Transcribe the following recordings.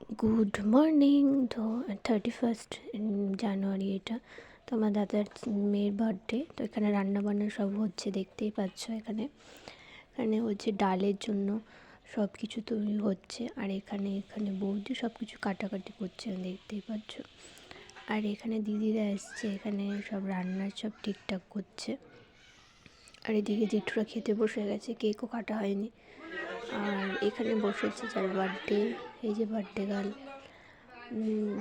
Good morning. তো 31st জানুয়ারি এটা। তো আমার দাদার মেয়ের বার্থডে। তো এখানে রান্নাবান্না সব হচ্ছে, দেখতেই পাচ্ছ। এখানে এখানে হচ্ছে ডালের জন্য সব কিছু তৈরি হচ্ছে। আর এখানে এখানে বৌদি সব কিছু কাটাকাটি করছে, দেখতেই পাচ্ছ। আর এখানে দিদিরা এসছে, এখানে সব রান্নার সব ঠিকঠাক করছে। আর এদিকে জেঠুরা খেতে বসে গেছে, কেকও কাটা হয়নি। আর এখানে বসেছে যার বার্থডে, এই যে বার্থডে গার্ল,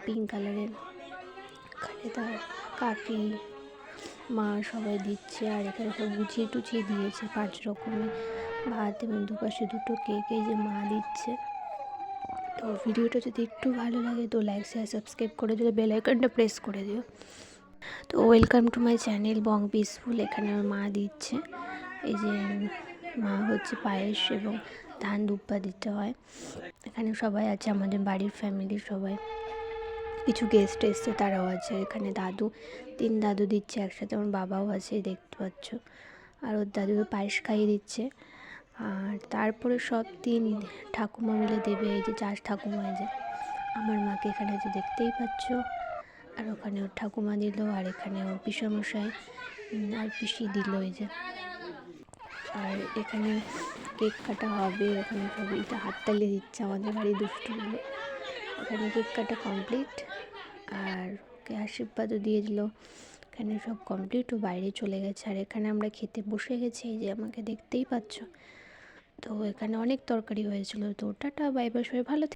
পিঙ্ক কালারের। এখানে তার কাকি মা সবাই দিচ্ছে। আর এখানে সব গুছিয়ে টুছিয়ে দিয়েছে 5 রকমের ভাত এবং দুপাশে 2টো কেক, এই যে মা দিচ্ছে। তো ভিডিওটা যদি একটু ভালো লাগে তো লাইক শেয়ার সাবস্ক্রাইব করে দিও, বেল আইকনটা প্রেস করে দিও। তো welcome to my channel Bong peaceful. এখানে ওর মা দিচ্ছে, এই যে মা হচ্ছে পায়েস এবং ধান দুব্বা দিতে হয়। এখানে সবাই আছে, আমাদের বাড়ির ফ্যামিলির সবাই, কিছু গেস্ট এসছে তারাও আছে। এখানে দাদু, 3 দাদু দিচ্ছে একসাথে, আমার বাবাও আছে দেখতে পাচ্ছ। আর ওর দাদু পায়েস খাইয়ে দিচ্ছে। আর তারপরে সব 3 ঠাকুমা মিলে দেবে, এই যে 4 ঠাকুমা, এই যে আমার মাকে এখানে যে দেখতেই পাচ্ছ। আর ওখানে ওর ঠাকুমা দিল, আর এখানে ওর পিসামশাই আর পিসি দিল, এই যে। আর এখানে কেক কাটা হবে, ওখানে সব এটা হাততালি দিচ্ছে আমাদের বাড়ির দুষ্টুগুলো। এখানে কেক কাটা কমপ্লিট, আর ওকে আশীর্বাদও দিয়ে দিল। এখানে সব কমপ্লিট, ও বাইরে চলে গেছে। আর এখানে আমরা খেতে বসে গেছি, এই যে আমাকে দেখতেই পাচ্ছ। তো এখানে অনেক তরকারি হয়েছিল। তো টাটা, বাই বাই, সবাই ভালো।